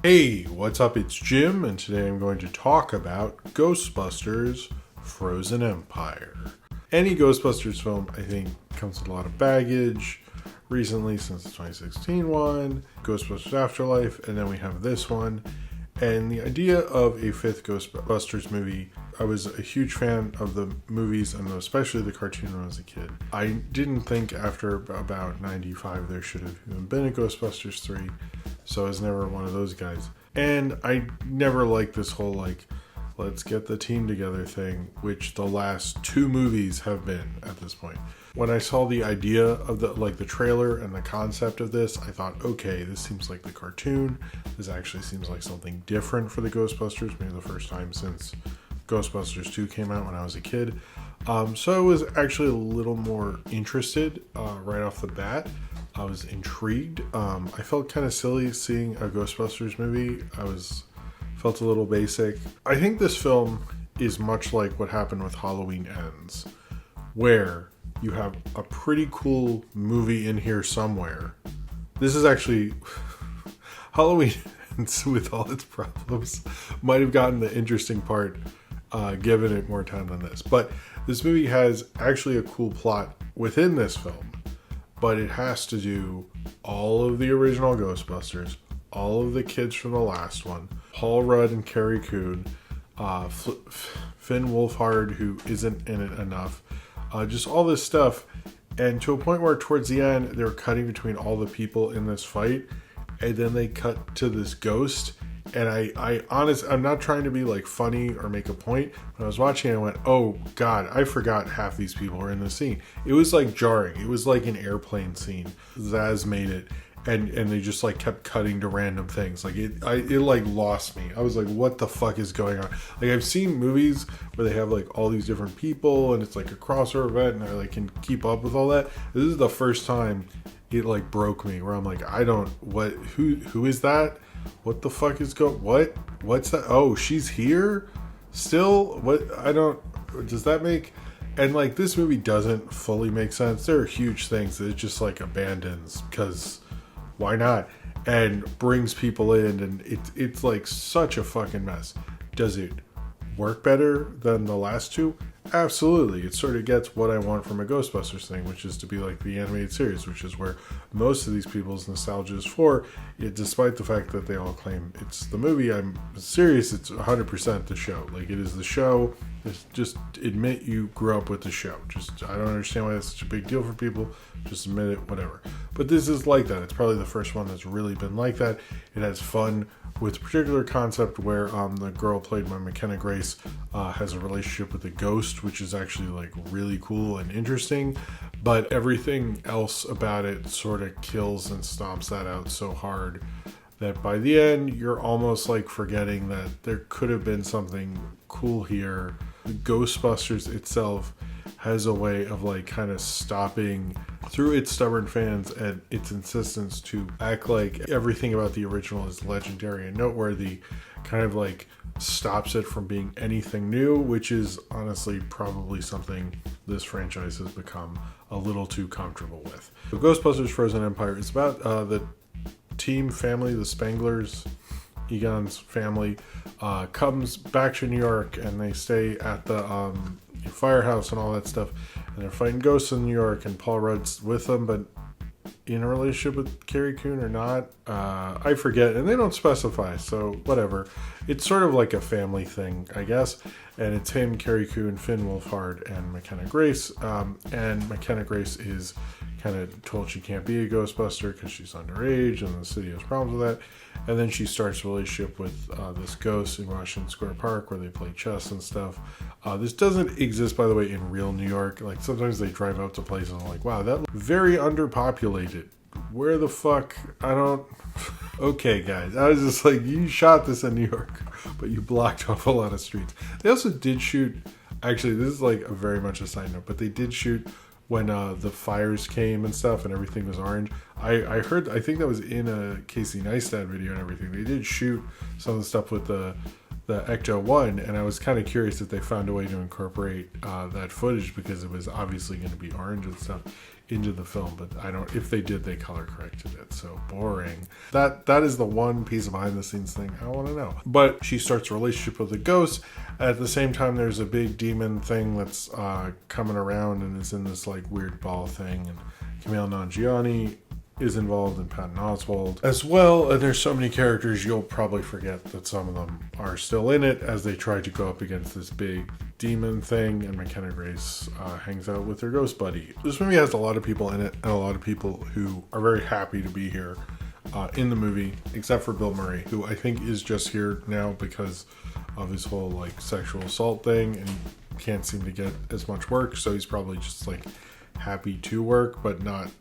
Hey, what's up? It's Jim, and today I'm going to talk about Ghostbusters Frozen Empire. Any Ghostbusters film, I think, comes with a lot of baggage. Recently, since the 2016 one, Ghostbusters Afterlife, and then we have this one. And the idea of a fifth Ghostbusters movie, I was a huge fan of the movies and especially the cartoon when I was a kid. I didn't think after about 95 there should have even been a Ghostbusters 3, so I was never one of those guys. And I never liked this whole let's get the team together thing, which the last two movies have been at this point. When I saw the idea of the trailer and the concept of this, I thought, okay, this seems like the cartoon. This actually seems like something different for the Ghostbusters, maybe the first time since Ghostbusters 2 came out when I was a kid. So I was actually a little more interested right off the bat. I was intrigued. I felt kind of silly seeing a Ghostbusters movie. Felt a little basic. I think this film is much like what happened with Halloween Ends, where you have a pretty cool movie in here somewhere. This is actually Halloween Ends, with all its problems, might have gotten the interesting part given it more time than this. But this movie has actually a cool plot within this film, but it has to do all of the original Ghostbusters, all of the kids from the last one, Paul Rudd and Carrie Coon, Finn Wolfhard, who isn't in it enough, just all this stuff, and to a point where towards the end they're cutting between all the people in this fight, and then they cut to this ghost. And I'm not trying to be funny or make a point. When I was watching it, I went, oh God, I forgot half these people were in the scene. It was jarring. It was like an airplane scene. Zaz made it. And they just kept cutting to random things. It lost me. I was like, what the fuck is going on? I've seen movies where they have all these different people and it's a crossover event and I can keep up with all that. This is the first time it broke me, where I'm who is that? What the fuck is what's that? Oh, she's here still? Does that make, and this movie doesn't fully make sense. There are huge things that it just abandons because why not, and brings people in, and it's such a fucking mess. Does it work better than the last two? Absolutely. It sort of gets what I want from a Ghostbusters thing, which is to be like the animated series, which is where most of these people's nostalgia is for, despite the fact that they all claim it's the movie. I'm serious, it's 100% the show. It is the show. Just admit you grew up with the show. I don't understand why that's such a big deal for people. Just admit it, whatever. But this is like that. It's probably the first one that's really been like that. It has fun with a particular concept where the girl played by McKenna Grace has a relationship with a ghost, which is actually really cool and interesting. But everything else about it sort of kills and stomps that out so hard that by the end you're almost forgetting that there could have been something cool here. Ghostbusters itself has a way of kind of stopping through its stubborn fans and its insistence to act like everything about the original is legendary and noteworthy, kind of stops it from being anything new, which is honestly probably something this franchise has become a little too comfortable with. So Ghostbusters Frozen Empire is about the team family, the Spanglers, Egon's family, comes back to New York, and they stay at the firehouse and all that stuff, and they're fighting ghosts in New York, and Paul Rudd's with them, but in a relationship with Carrie Coon or not, I forget, and they don't specify, so whatever. It's sort of like a family thing, I guess, and it's him, Carrie Coon, Finn Wolfhard, and McKenna Grace, and McKenna Grace is kind of told she can't be a Ghostbuster because she's underage, and the city has problems with that, and then she starts a relationship with this ghost in Washington Square Park where they play chess and stuff. This doesn't exist, by the way, in real New York. Sometimes they drive out to places and I'm like, wow, that's very underpopulated. Where the fuck? Okay, guys. I was just you shot this in New York, but you blocked off a lot of streets. They also did shoot, actually, this is a very much a side note, but they did shoot when the fires came and stuff and everything was orange. I think that was in a Casey Neistat video and everything. They did shoot some of the stuff with the the Ecto-1, and I was kind of curious if they found a way to incorporate that footage, because it was obviously going to be orange and stuff, into the film, but I don't, if they did, they color corrected it. So boring. That is the one piece of behind the scenes thing I want to know. But she starts a relationship with a ghost. At the same time, there's a big demon thing that's coming around and is in this like weird ball thing, and Kumail Nanjiani is involved, in Patton Oswalt as well, and there's so many characters you'll probably forget that some of them are still in it as they try to go up against this big demon thing, and McKenna Grace hangs out with her ghost buddy. This movie has a lot of people in it, and a lot of people who are very happy to be here in the movie, except for Bill Murray, who I think is just here now because of his whole like sexual assault thing, and he can't seem to get as much work, so he's probably just like happy to work, but not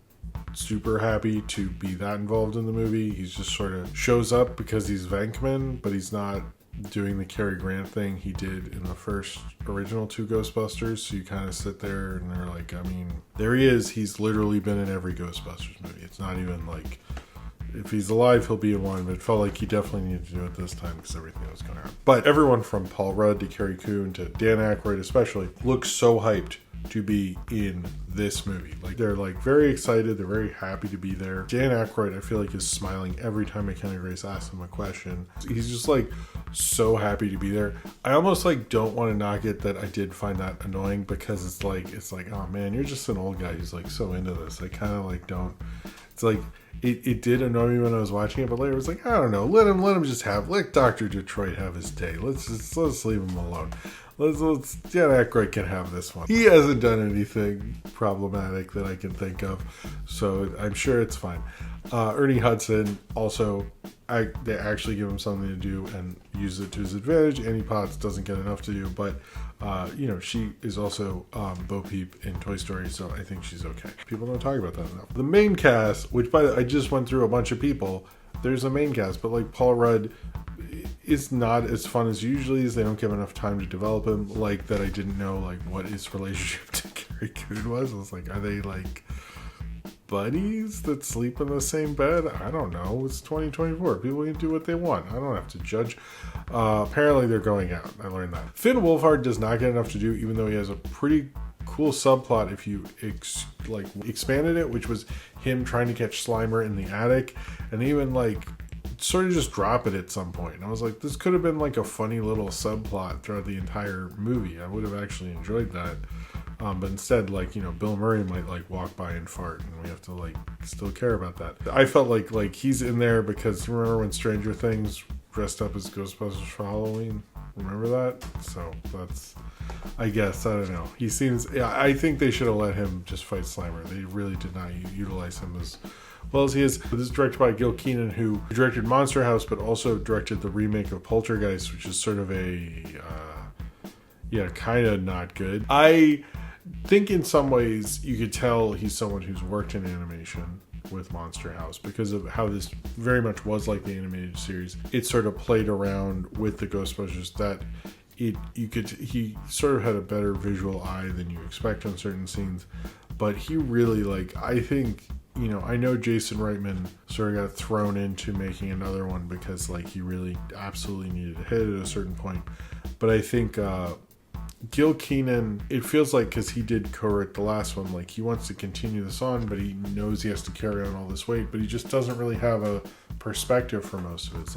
super happy to be that involved in the movie. He's just sort of shows up because he's Venkman, but he's not doing the Cary Grant thing he did in the first original 2 Ghostbusters. So you kind of sit there and they're like, I mean, there he is. He's literally been in every Ghostbusters movie. It's not even like, if he's alive, he'll be in one, but it felt like he definitely needed to do it this time because everything was going on. But everyone from Paul Rudd to Carrie Coon to Dan Aykroyd especially looks so hyped to be in this movie. Like, they're like very excited, they're very happy to be there. Dan Aykroyd, I feel like, is smiling every time McKenna Grace asks him a question. He's just like so happy to be there. I almost like don't want to knock it that I did find that annoying, because it's like, oh man, you're just an old guy who's like so into this. I kind of like don't, it's like, it did annoy me when I was watching it, but later I was like, I don't know, let him just let Dr. Detroit have his day. Let's leave him alone. Let's Dan Aykroyd can have this one. He hasn't done anything problematic that I can think of, so I'm sure it's fine. Ernie Hudson also, they actually give him something to do and use it to his advantage. Annie Potts doesn't get enough to do, but she is also Bo Peep in Toy Story, so I think she's okay. People don't talk about that enough. The main cast, which I just went through a bunch of people. There's a main cast, but like Paul Rudd is not as fun as usually is. They don't give enough time to develop him. Like that, I didn't know like what his relationship to Carrie Coon was. I was like, are they like buddies that sleep in the same bed? I don't know. It's 2024. People can do what they want. I don't have to judge. Apparently they're going out. I learned that. Finn Wolfhard does not get enough to do, even though he has a pretty cool subplot if you expanded it, which was him trying to catch Slimer in the attic, and even like sort of just drop it at some point. And I was like, this could have been like a funny little subplot throughout the entire movie. I would have actually enjoyed that. But instead, like, Bill Murray might like walk by and fart, and we have to like still care about that. I felt like he's in there because remember when Stranger Things dressed up as Ghostbusters for Halloween? Remember that? So that's, I guess, I don't know. He seems, I think they should have let him just fight Slimer. They really did not utilize him as well as he is. This is directed by Gil Kenan, who directed Monster House, but also directed the remake of Poltergeist, which is sort of a, kind of not good. I think in some ways you could tell he's someone who's worked in animation with Monster House because of how this very much was like the animated series. It sort of played around with the Ghostbusters that he sort of had a better visual eye than you expect on certain scenes, but he really I think, I know Jason Reitman sort of got thrown into making another one because he really absolutely needed to hit it at a certain point, but I think Gil Kenan, it feels like, because he did co-write the last one, he wants to continue this on, but he knows he has to carry on all this weight, but he just doesn't really have a perspective for most of it. It's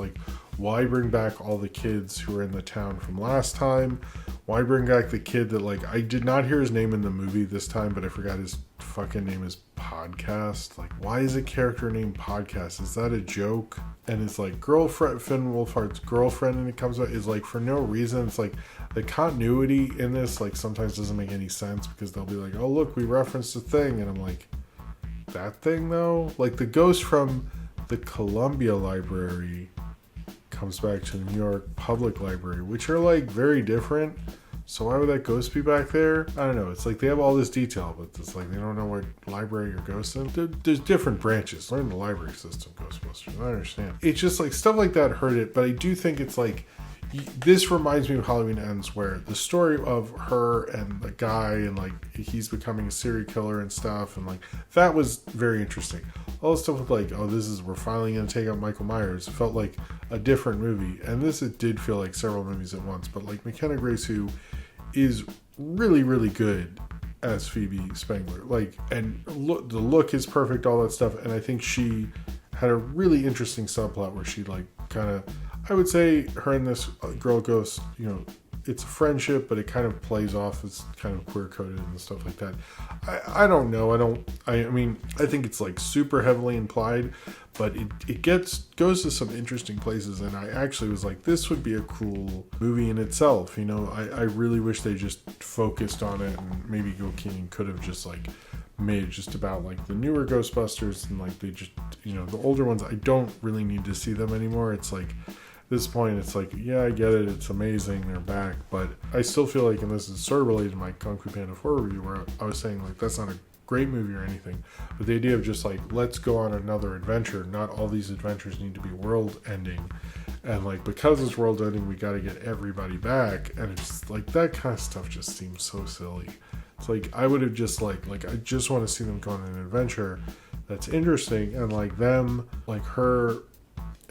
why bring back all the kids who were in the town from last time? Why bring back the kid that, I did not hear his name in the movie this time, but I forgot his fucking name is Podcast. Why is a character named Podcast? Is that a joke? And his, girlfriend, Finn Wolfhard's girlfriend, and it comes out, is, for no reason. It's, the continuity in this, sometimes doesn't make any sense because they'll be like, oh, look, we referenced a thing. And I'm like, that thing, though? The ghost from the Columbia Library comes back to the New York Public Library, which are, very different. So why would that ghost be back there? I don't know. It's they have all this detail, but it's they don't know what library your ghost in. There's different branches. Learn the library system, Ghostbusters. I understand. It's just stuff like that hurt it, but I do think it's this reminds me of Halloween Ends, where the story of her and the guy and like he's becoming a serial killer and stuff, and like that was very interesting. All the stuff with like, oh, we're finally going to take out Michael Myers. It felt like a different movie, and it did feel like several movies at once. But like McKenna Grace, who is really, really good as Phoebe Spangler, like, and the look is perfect, all that stuff, and I think she had a really interesting subplot where she like kind of, I would say her and this girl Ghost, it's a friendship, but it kind of plays off as kind of queer coded and stuff like that. I don't know. I mean, I think it's like super heavily implied, but it goes to some interesting places. And I actually was like, this would be a cool movie in itself. I really wish they just focused on it, and maybe Gil Keane could have just like made it just about like the newer Ghostbusters, and like they just, the older ones, I don't really need to see them anymore. It's like, this point, it's like, yeah, I get it, it's amazing, they're back, but I still feel like, and this is sort of related to my Kung Fu Panda 4 review, where I was saying, like, that's not a great movie or anything, but the idea of just, like, let's go on another adventure, not all these adventures need to be world-ending, and, like, because it's world-ending, we gotta get everybody back, and it's, like, that kind of stuff just seems so silly. It's like, I would have just, like, I just want to see them go on an adventure that's interesting, and, like, them, like, her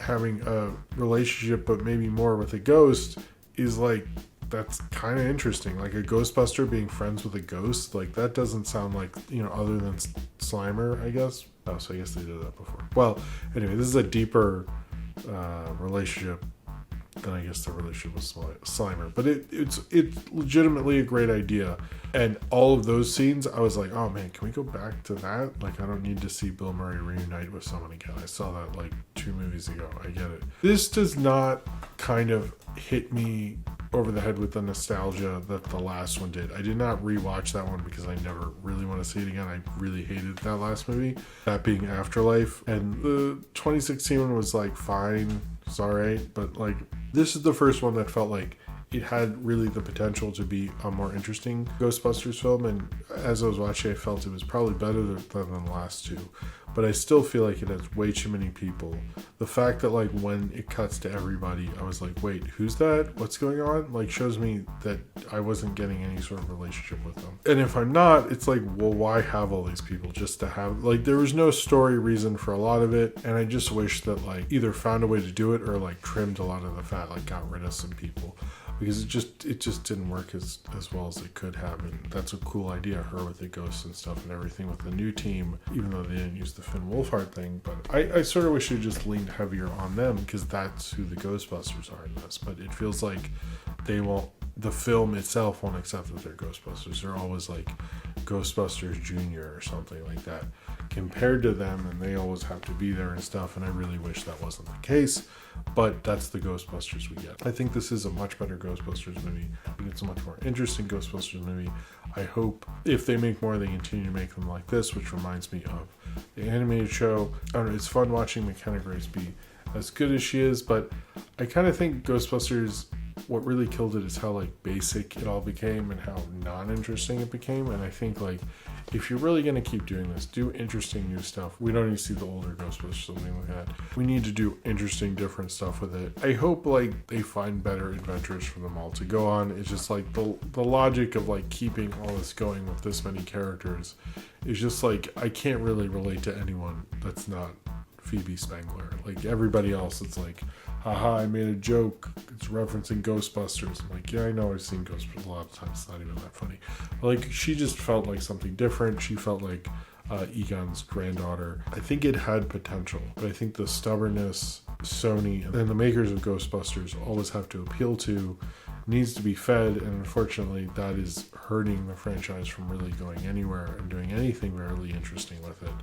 having a relationship but maybe more with a ghost is like, that's kind of interesting. Like a Ghostbuster being friends with a ghost, like that doesn't sound like, other than Slimer, I guess. Oh, so I guess they did that before. Well, anyway, this is a deeper relationship than I guess the relationship with Slimer, but it's legitimately a great idea. And all of those scenes, I was like, oh man, can we go back to that? Like, I don't need to see Bill Murray reunite with someone again. I saw that like 2 movies ago. I get it. This does not kind of hit me over the head with the nostalgia that the last one did. I did not rewatch that one because I never really want to see it again. I really hated that last movie, that being Afterlife. And the 2016 one was like fine, it's alright, but like this is the first one that felt like it had really the potential to be a more interesting Ghostbusters film, and as I was watching, I felt it was probably better than the last 2, but I still feel like it has way too many people. The fact that like when it cuts to everybody, I was like, wait, who's that? What's going on? Like, shows me that I wasn't getting any sort of relationship with them. And if I'm not, it's like, well, why have all these people just to have, like, there was no story reason for a lot of it, and I just wish that like either found a way to do it or like trimmed a lot of the fat, like got rid of some people. Because it just didn't work as well as it could have, and that's a cool idea, her with the ghosts and stuff and everything with the new team, even though they didn't use the Finn Wolfhard thing. But I sort of wish they just leaned heavier on them, because that's who the Ghostbusters are in this. But it feels like the film itself won't accept that they're Ghostbusters. They're always like Ghostbusters Junior or something like that compared to them, and they always have to be there and stuff, and I really wish that wasn't the case. But that's the Ghostbusters we get. I think this is a much better Ghostbusters movie. I think it's a much more interesting Ghostbusters movie. I hope if they make more, they continue to make them like this, which reminds me of the animated show. I don't know, it's fun watching McKenna Grace be as good as she is, but I kind of think Ghostbusters, what really killed it is how like basic it all became and how non-interesting it became. And I think like if you're really going to keep doing this, do interesting new stuff. We don't need to see the older Ghostbusters, something like that. We need to do interesting different stuff with it. I hope like they find better adventures for them all to go on. It's just like the logic of like keeping all this going with this many characters is just like, I can't really relate to anyone that's not Phoebe Spangler. Like everybody else, it's like, haha, I made a joke, it's referencing Ghostbusters. I'm like, yeah, I know, I've seen Ghostbusters a lot of times, it's not even that funny. But like, she just felt like something different. She felt like Egon's granddaughter. I think it had potential, but I think the stubbornness Sony and the makers of Ghostbusters always have to appeal to needs to be fed, and unfortunately that is hurting the franchise from really going anywhere and doing anything really interesting with it.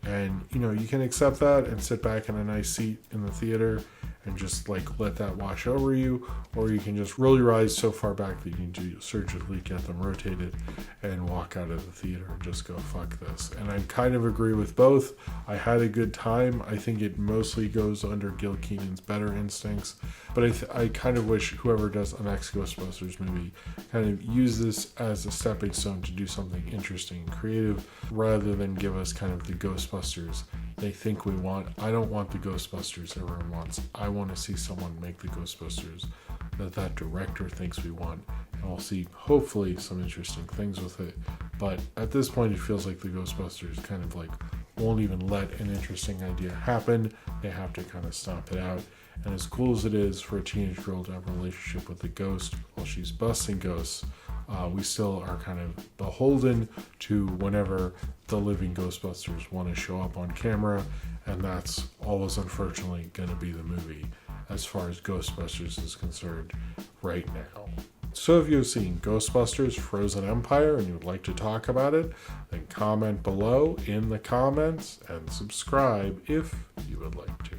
And you can accept that and sit back in a nice seat in the theater and just like let that wash over you, or you can just roll your eyes so far back that you need to surgically get them rotated and walk out of the theater and just go, fuck this. And I kind of agree with both. I had a good time. I think it mostly goes under Gil Keanan's better instincts, but I kind of wish whoever does a next Ghostbusters movie kind of use this as a stepping stone to do something interesting and creative, rather than give us kind of the Ghostbusters they think we want. I don't want the Ghostbusters everyone wants. I want to see someone make the Ghostbusters that director thinks we want. And we'll see, hopefully, some interesting things with it. But at this point, it feels like the Ghostbusters kind of like won't even let an interesting idea happen. They have to kind of stomp it out. And as cool as it is for a teenage girl to have a relationship with a ghost while she's busting ghosts, we still are kind of beholden to whenever the living Ghostbusters want to show up on camera. And that's always, unfortunately, going to be the movie as far as Ghostbusters is concerned right now. So if you've seen Ghostbusters Frozen Empire and you would like to talk about it, then comment below in the comments and subscribe if you would like to.